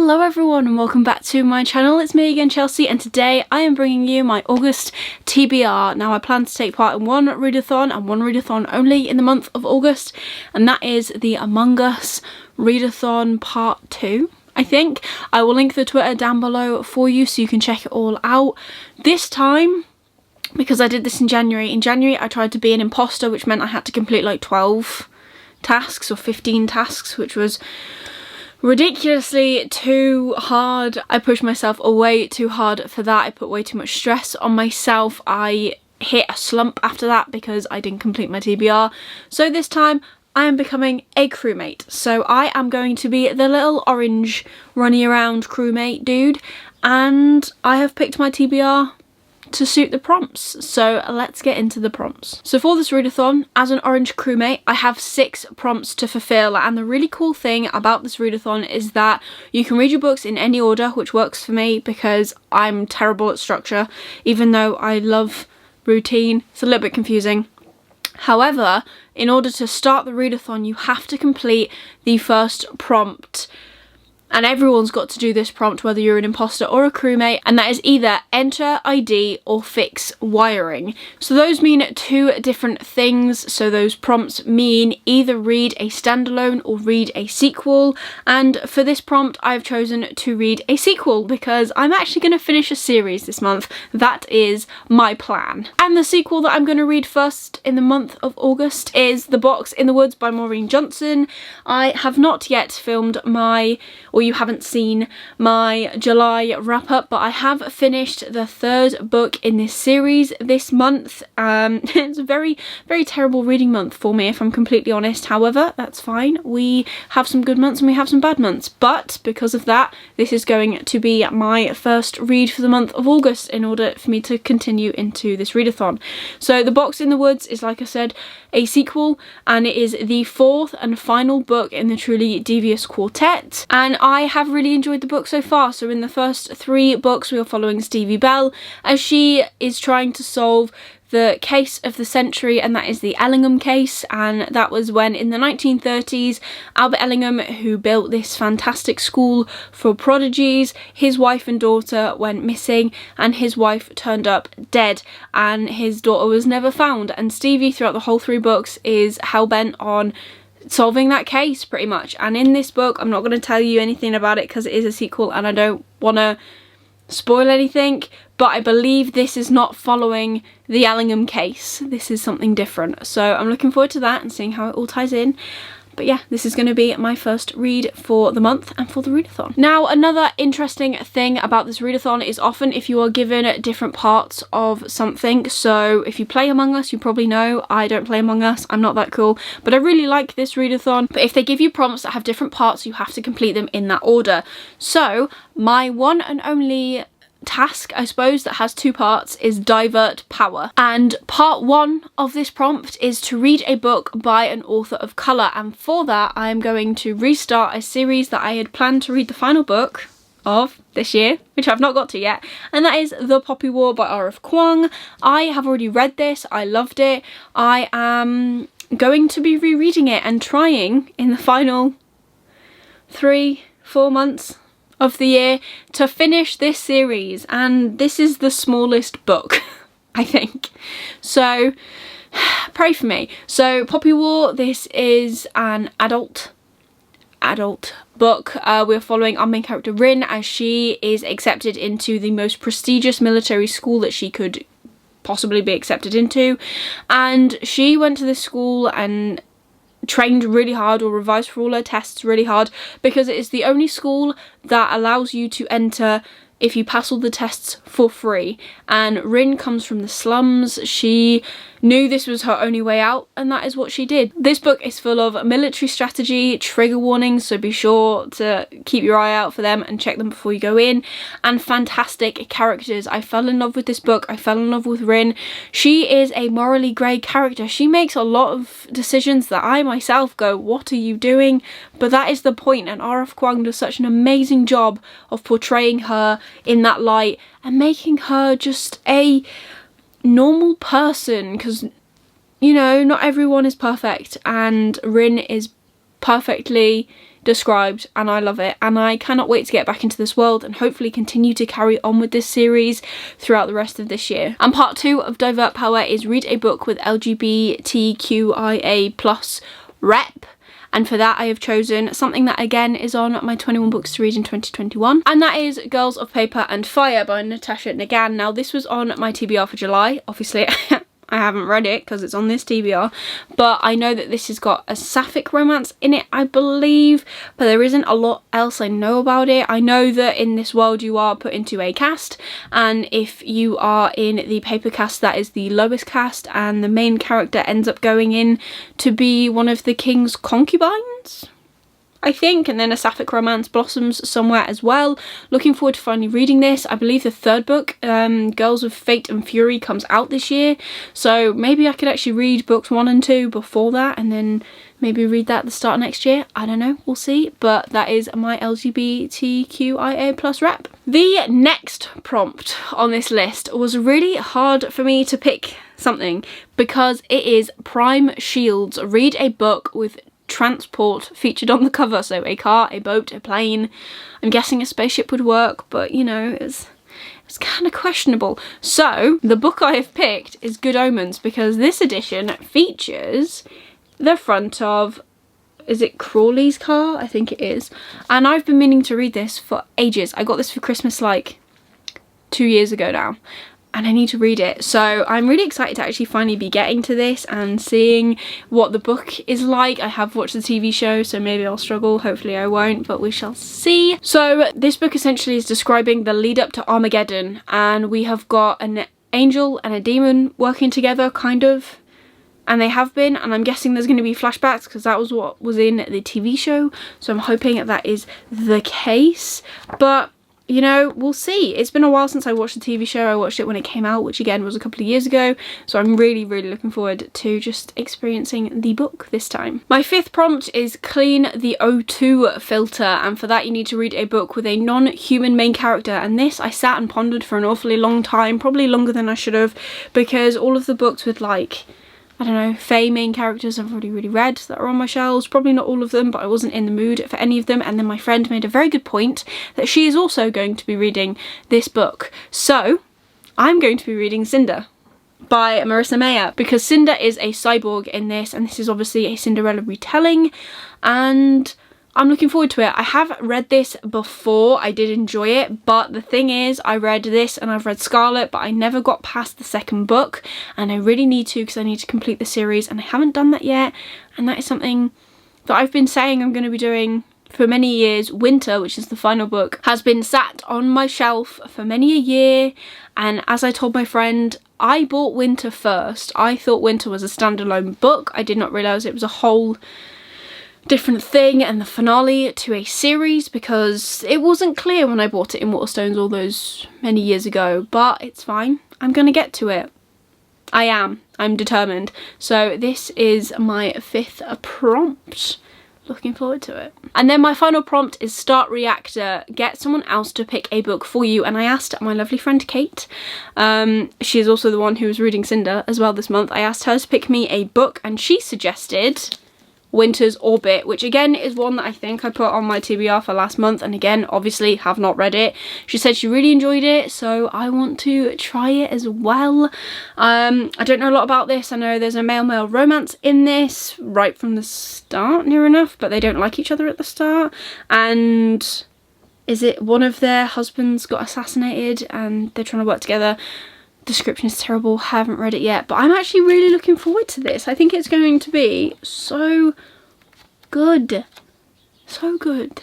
Hello everyone and welcome back to my channel. It's me again, Chelsea, and today I am bringing you my August TBR. Now I plan to take part in one readathon and one readathon only in the month of August, and that is the Among Us Readathon Part 2. I think I will link the Twitter down below for you so you can check it all out. This time, because I did this in January I tried to be an imposter, which meant I had to complete like 12 tasks or 15 tasks, which was ridiculously too hard. I pushed myself way too hard for that. I put way too much stress on myself. I hit a slump after that because I didn't complete my TBR. So this time I am becoming a crewmate. So I am going to be the little orange running around crewmate dude, and I have picked my TBR to suit the prompts. So let's get into the prompts. So for this readathon, as an orange crewmate, I have 6 prompts to fulfill, and the really cool thing about this readathon is that you can read your books in any order, which works for me because I'm terrible at structure. Even though I love routine, it's a little bit confusing. However, in order to start the readathon, you have to complete the first prompt. And everyone's got to do this prompt, whether you're an imposter or a crewmate, and that is either enter ID or fix wiring. So those mean 2 different things. So those prompts mean either read a standalone or read a sequel, and for this prompt I've chosen to read a sequel because I'm actually going to finish a series this month. That is my plan. And the sequel that I'm going to read first in the month of August is The Box in the Woods by Maureen Johnson. I have not yet filmed you haven't seen my July wrap up, but I have finished the 3rd book in this series this month. It's a very terrible reading month for me, if I'm completely honest. However, that's fine. We have some good months and we have some bad months, but because of that, this is going to be my first read for the month of August in order for me to continue into this readathon. So The Box in the Woods is, like I said, a sequel, and it is the 4th and final book in the Truly Devious Quartet, and I have really enjoyed the book so far. So in the first 3 books we are following Stevie Bell as she is trying to solve the case of the century, and that is the Ellingham case. And that was when in the 1930s Albert Ellingham, who built this fantastic school for prodigies, his wife and daughter went missing, and his wife turned up dead and his daughter was never found. And Stevie throughout the whole 3 books is hell-bent on solving that case pretty much. And in this book, I'm not going to tell you anything about it because it is a sequel and I don't want to spoil anything, but I believe this is not following the Ellingham case. This is something different, so I'm looking forward to that and seeing how it all ties in. But yeah, this is going to be my first read for the month and for the readathon. Now, another interesting thing about this readathon is often if you are given different parts of something. So if you play Among Us, you probably know I don't play Among Us. I'm not that cool, but I really like this readathon. But if they give you prompts that have different parts, you have to complete them in that order. So my one and only task, I suppose, that has 2 parts is divert power, and part 1 of this prompt is to read a book by an author of colour, and for that I am going to restart a series that I had planned to read the final book of this year, which I've not got to yet, and that is The Poppy War by R.F. Kuang. I have already read this, I loved it. I am going to be rereading it and trying in the final 3-4 months of the year to finish this series, and this is the smallest book I think, so pray for me. So Poppy War, this is an adult book. We're following our main character Rin as she is accepted into the most prestigious military school that she could possibly be accepted into, and she went to this school and trained really hard or revised for all her tests really hard because it is the only school that allows you to enter if you pass all the tests for free. And Rin comes from the slums. She knew this was her only way out, and that is what she did. This book is full of military strategy, trigger warnings, so be sure to keep your eye out for them and check them before you go in, and fantastic characters. I fell in love with this book. I fell in love with Rin. She is a morally grey character. She makes a lot of decisions that I myself go, what are you doing? But that is the point, and R.F. Kuang does such an amazing job of portraying her in that light and making her just a normal person, because, you know, not everyone is perfect, and Rin is perfectly described, and I love it, and I cannot wait to get back into this world and hopefully continue to carry on with this series throughout the rest of this year. And part 2 of Divert Power is read a book with LGBTQIA+ rep. And for that I have chosen something that again is on my 21 books to read in 2021. And that is Girls of Paper and Fire by Natasha Nagan. Now this was on my TBR for July. Obviously I haven't read it because it's on this TBR. But I know that this has got a sapphic romance in it, I believe. But there isn't a lot else I know about it. I know that in this world you are put into a caste. And if you are in the paper caste, that is the lowest caste. And the main character ends up going in to be one of the king's concubines, I think, and then a sapphic romance blossoms somewhere as well. Looking forward to finally reading this. I believe the 3rd book, Girls of Fate and Fury, comes out this year, so maybe I could actually read books 1 and 2 before that, and then maybe read that at the start of next year. I don't know, we'll see. But that is my LGBTQIA+ rep. The next prompt on this list was really hard for me to pick something because it is Prime Shields. Read a book with transport featured on the cover, so a car, a boat, a plane. I'm guessing a spaceship would work, but you know, it's kind of questionable. So the book I have picked is Good Omens because this edition features the front of, is it Crawley's car? I think it is. And I've been meaning to read this for ages. I got this for Christmas like 2 years ago now, and I need to read it. So I'm really excited to actually finally be getting to this and seeing what the book is like. I have watched the TV show, so maybe I'll struggle. Hopefully I won't, but we shall see. So this book essentially is describing the lead up to Armageddon, and we have got an angel and a demon working together, kind of. And they have been, and I'm guessing there's going to be flashbacks because that was what was in the TV show. So I'm hoping that is the case. But you know, we'll see. It's been a while since I watched the TV show. I watched it when it came out, which again was a couple of years ago. So I'm really, really looking forward to just experiencing the book this time. My 5th prompt is clean the O2 filter. And for that you need to read a book with a non-human main character. And this I sat and pondered for an awfully long time, probably longer than I should have, because all of the books with like, I don't know, fae main characters I've already really read that are on my shelves. Probably not all of them, but I wasn't in the mood for any of them. And then my friend made a very good point that she is also going to be reading this book. So I'm going to be reading Cinder by Marissa Meyer because Cinder is a cyborg in this, and this is obviously a Cinderella retelling, and I'm looking forward to it. I have read this before, I did enjoy it, but the thing is, I read this and I've read Scarlet, but I never got past the 2nd book, and I really need to because I need to complete the series, and I haven't done that yet, and that is something that I've been saying I'm going to be doing for many years. Winter, which is the final book, has been sat on my shelf for many a year, and as I told my friend, I bought Winter first. I thought Winter was a standalone book. I did not realise it was a whole different thing and the finale to a series, because it wasn't clear when I bought it in Waterstones all those many years ago, but it's fine. I'm gonna get to it. I'm determined. So this is my 5th prompt. Looking forward to it. And then my final prompt is start Reactor. Get someone else to pick a book for you. And I asked my lovely friend Kate, she is also the one who was reading Cinder as well this month. I asked her to pick me a book, and she suggested Winter's Orbit, which again is one that I think I put on my TBR for last month, and again obviously have not read it. She said she really enjoyed it, so I want to try it as well. I don't know a lot about this. I know there's a male-male romance in this right from the start, near enough, but they don't like each other at the start, and is it one of their husbands got assassinated and they're trying to work together. Description is terrible, haven't read it yet, but I'm actually really looking forward to this. I think it's going to be so good. So good.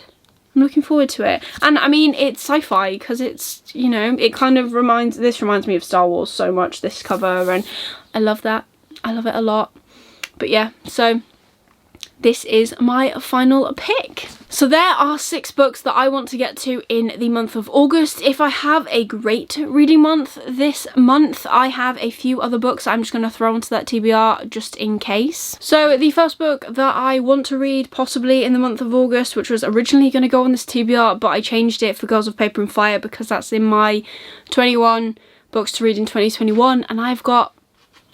I'm looking forward to it. And I mean, it's sci-fi because it's, you know, it kind of reminds me of Star Wars so much, this cover, and I love that. I love it a lot. But yeah, so this is my final pick. So there are 6 books that I want to get to in the month of August. If I have a great reading month this month, I have a few other books I'm just going to throw into that TBR just in case. So the first book that I want to read possibly in the month of August, which was originally going to go on this TBR, but I changed it for Girls of Paper and Fire because that's in my 21 books to read in 2021, and I've got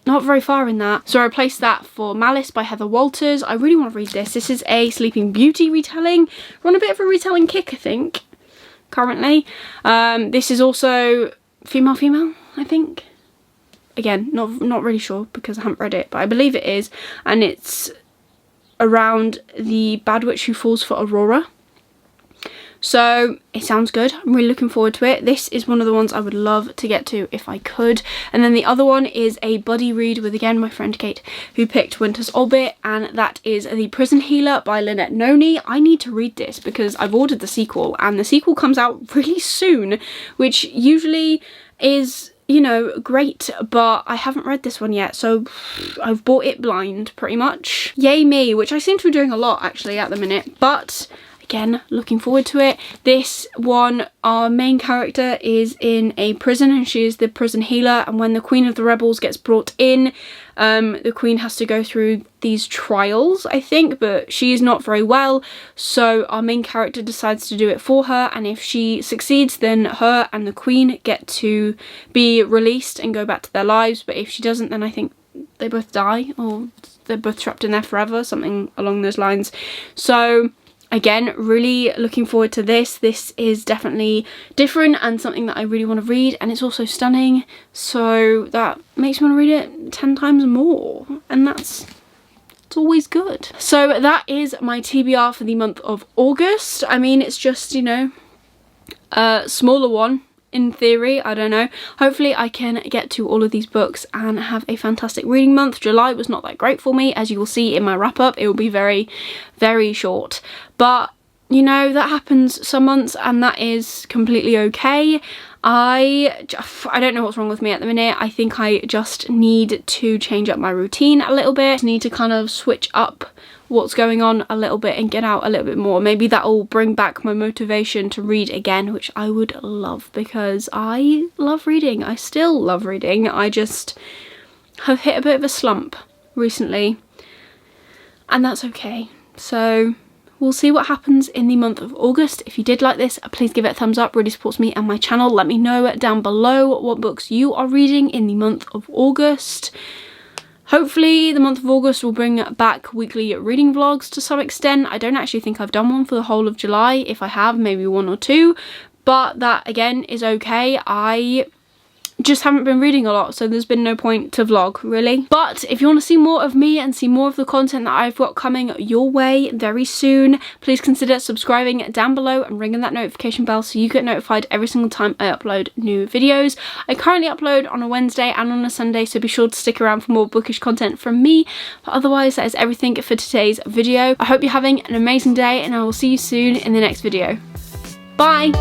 not very far in that. So I replaced that for Malice by Heather Walters. I really want to read this. This is a Sleeping Beauty retelling. We're on a bit of a retelling kick, I think, currently. This is also female, I think. Again, not really sure because I haven't read it, but I believe it is. And it's around the bad witch who falls for Aurora. So it sounds good. I'm really looking forward to it. This is one of the ones I would love to get to if I could. And then the other one is a buddy read with, again, my friend Kate, who picked Winter's Orbit, and that is The Prison Healer by Lynette Noni. I need to read this because I've ordered the sequel, and the sequel comes out really soon, which usually is, you know, great, but I haven't read this one yet, so I've bought it blind pretty much. Yay me, which I seem to be doing a lot actually at the minute, but again, looking forward to it. This one, our main character is in a prison and she is the prison healer, and when the Queen of the Rebels gets brought in, the Queen has to go through these trials, I think, but she is not very well, so our main character decides to do it for her, and if she succeeds, then her and the Queen get to be released and go back to their lives, but if she doesn't, then I think they both die, or they're both trapped in there forever, something along those lines. So again, really looking forward to this. This is definitely different and something that I really want to read, and it's also stunning, so that makes me want to read it 10 times more, and it's always good. So that is my TBR for the month of August. I mean, it's just, you know, a smaller one in theory, I don't know. Hopefully I can get to all of these books and have a fantastic reading month. July was not that great for me, as you will see in my wrap up. It will be very, very short, but you know, that happens some months and that is completely okay. I don't know what's wrong with me at the minute. I think I just need to change up my routine a little bit. I need to kind of switch up what's going on a little bit and get out a little bit more. Maybe that will bring back my motivation to read again, which I would love because I love reading. I still love reading. I just have hit a bit of a slump recently, and that's okay. So we'll see what happens in the month of August. If you did like this, please give it a thumbs up. Really supports me and my channel. Let me know down below what books you are reading in the month of August. Hopefully the month of August will bring back weekly reading vlogs to some extent. I don't actually think I've done one for the whole of July. If I have, maybe 1 or 2, but that again is okay. I just haven't been reading a lot, so there's been no point to vlog really. But if you want to see more of me and see more of the content that I've got coming your way very soon, please consider subscribing down below and ringing that notification bell so you get notified every single time I upload new videos. I currently upload on a Wednesday and on a Sunday, so be sure to stick around for more bookish content from me. But otherwise, that is everything for today's video. I hope you're having an amazing day, and I will see you soon in the next video. Bye!